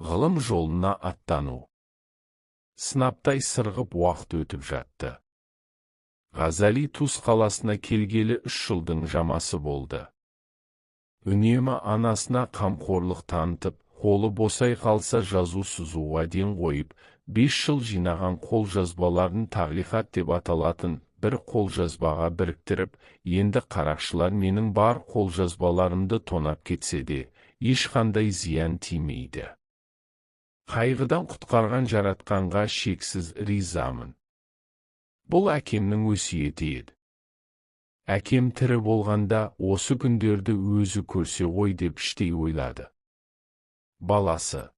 Ғылым жолына аттану. Сынаптай сырғып уақыт өтіп жатты. Ғазали Туз қаласына келгелі 3 жылдың жамасы болды. Үнемі анасына қамқорлық танытып, қолы босай қалса жазу сызуға ден қойып, 5 жыл жинаған қолжазбаларын тағлиқат деп аталатын бір қолжазбаға біріктіріп, енді қарақшылар менің бар қолжазбаларымды тонап кетсе де, ешқандай зиян тимейді. Қайғыдан құтқарған жаратқанға шексіз ризамын. Бұл әкемнің өсиеті еді. Әкем тірі болғанда осы күндерді өзі көрсе ғой деп іштей ойлады. Баласы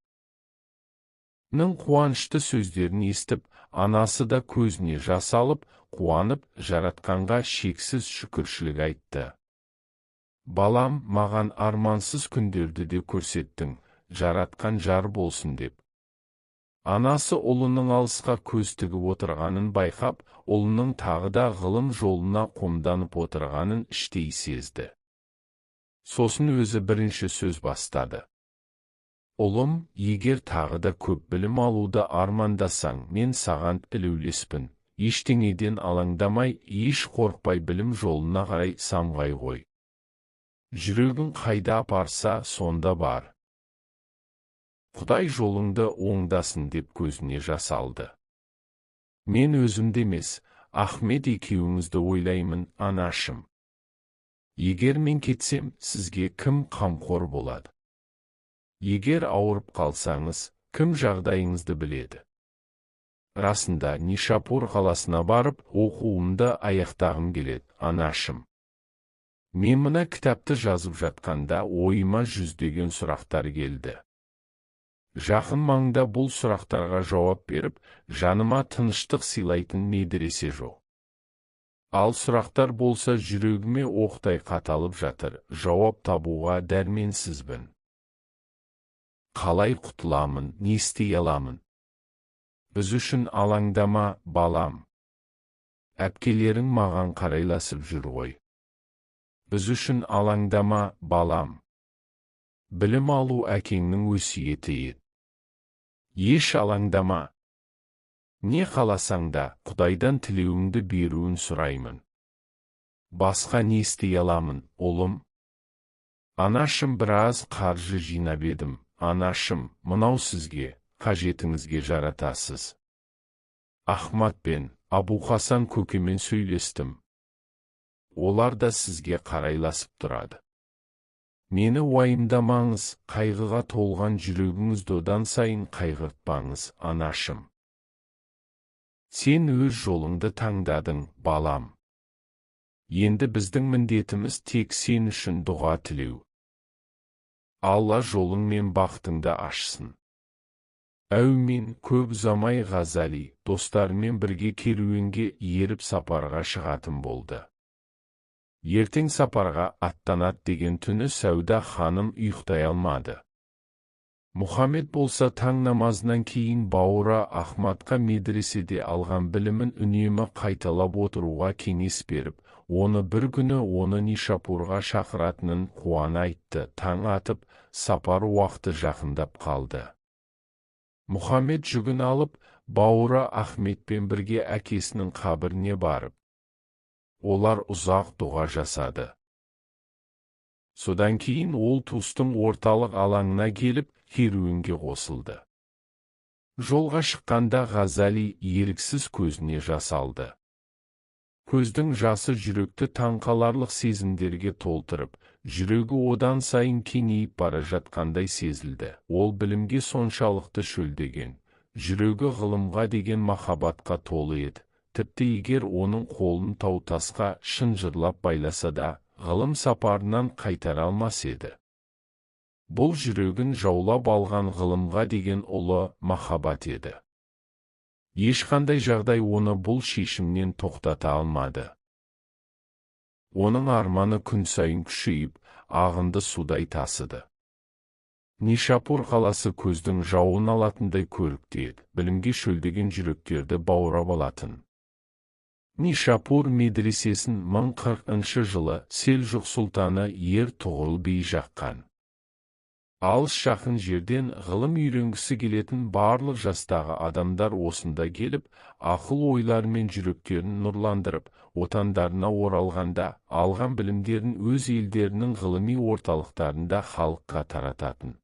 ның қуанышты сөздерін естіп, анасы да көзіне жас алып, қуанып, жаратқанға шексіз шүкіршілік айтты. Балам, маған армансыз күндерді де көрсеттің, жаратқан жар болсын деп. Анасы ұлының алысқа көз тігіп отырғанын байқап, ұлының тағы да ғылым жолына қомданып отырғанын іштей сезді. Сосын өзі бірінші сөз бастады. Ұлым, егер тағы да көп білім алуды армандасаң, мен саған ілеулеспін. Ештеңеден алаңдамай, еш қорықпай білім жолына қарай самғай ғой. Жүрегің қайда апарса, сонда бар. Құдай жолыңды оңдасын деп көзіне жас алды. Мен өзімді емес, Ахмет екеуіңізді ойлаймын, анашым. Егер мен кетсем, сізге кім қамқор болады? Егер ауырып қалсаңыз, кім жағдайыңызды біледі? Расында, Нишапур қаласына барып, оқуымды аяқтағым келеді, анашым. Мен мына кітапты жазып жатқанда ойыма жүздеген сұрақтар келді. Жақын маңда бұл сұрақтарға жауап беріп, жаныма тыныштық сыйлайтын медресе жоқ. Ал сұрақтар болса жүрегіме оқтай қаталып жатыр, жауап табуға дәрменсізбін. Қалай құтыламын, не істей аламын? Біз үшін алаңдама, балам. Әпкелерің маған қарайласып жүр ғой. Біз үшін алаңдама, балам. Білім алу әкеңнің өсиеті еді. Еш алаңдама. Не қаласаң да, Құдайдан тілеуіңді беруін сұраймын. Басқа не істей аламын, ұлым? Анашым, біраз қаржы жинап едім. Анашым, мынау сізге, қажетіңізге жаратасыз. Ахматпен, Абу-Хасан көкемен сөйлестім. Олар да сізге қарайласып тұрады. Мені уайымдамаңыз, қайғыға толған жүрегіңізді одан сайын қайғыртпаңыз, анашым. Сен өз жолыңды таңдадың, балам. Енді біздің міндетіміз тек сен үшін дұға тілеу. Алла жолың мен бақытыңды ашсын. Әумин. Көп ұзамай Ғазали достарымен бірге керуенге еріп сапарға шығатын болды. Ертең сапарға аттанат деген түні Сәуда ханым ұйықтай алмады. Мұхаммед болса таң намазынан кейін бауыры Ахматқа медреседе алған білімін үнемі қайталап отыруға кеңес беріп, оны бір күні оны Нишапурға шақыратынын қуана айтты. Таң атып, сапар уақыты жақындап қалды. Мұхаммед жүгін алып, бауыры Ахметпен бірге әкесінің қабіріне барып, олар ұзақ дұға жасады. Содан кейін ол Тустың орталық алаңына келіп, керуенге қосылды. Жолға шыққанда Ғазали еріксіз көзіне жас алды. Көздің жасы жүректі таңқаларлық сезімдерге толтырып, жүрегі одан сайын кеңейіп бара жатқандай сезілді. Ол білімге соншалықты шөлдеген, жүрегі ғылымға деген махаббатқа толы еді. Тіпті егер оның қолын тау-тасқа шынжырлап байласа да, ғылым сапарынан қайтара алмас еді. Бұл жүрегін жаулап алған ғылымға деген ұлы махаббат еді. Ешқандай жағдай оны бұл шешімнен тоқтата алмады. Оның арманы күн сайын күшейіп, ағынды судай тасыды. Нишапур қаласы көздің жауын алатындай көрікті еді, білімге шөлдеген жүректерді баурап алатын. Нишапур медресесін 1040 жылы Селжұқ сұлтаны Ер-Тұғырыл би жаққан. Алыс-жақын жерден ғылым үйренгісі келетін барлық жастағы адамдар осында келіп, ақыл-ойлары мен жүректерін нұрландырып, отандарына оралғанда алған білімдерін өз елдерінің ғылыми орталықтарында халыққа тарататын.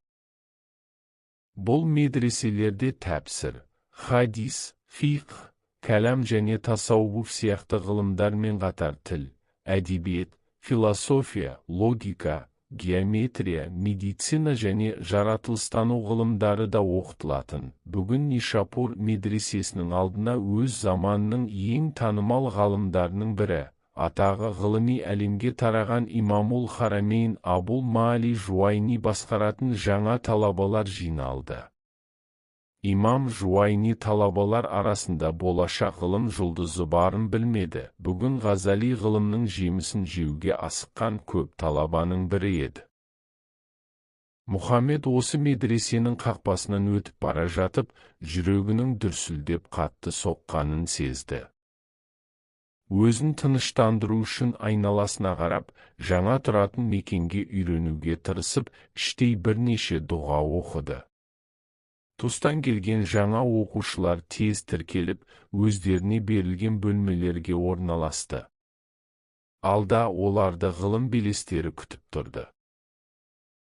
Бұл медреселерде тәпсір, хадис, фиқх, кәлам және тасауф сияқты ғылымдармен қатар тіл, әдебиет, философия, логика, геометрия, медицина және жаратылыстану ғылымдары да оқытылатын. Бүгін Нишапур медресесінің алдына өз заманының ең танымал ғалымдарының бірі, атағы ғылыми әлемге тараған Имамул Харамейн Абул Маали Жуайни басқаратын жаңа талабалар жиналды. Имам Жуайни талабалар арасында болашақ ғылым жұлдызы барын білмеді. Бүгін Ғазали ғылымның жемісін жеуге асыққан көп талабаның бірі еді. Мұхаммед осы медресенің қақпасынан өтіп бара жатып, жүрегінің дүрсілдеп қатты соққанын сезді. Өзін тыныштандыру үшін айналасына қарап, жаңа тұратын мекенге үйренуге тырысып, іштей бірнеше дұға оқыды. Тұстан келген жаңа оқушылар тез тіркеліп, өздеріне берілген бөлмелерге орналасты. Алда оларды ғылым белестері күтіп тұрды.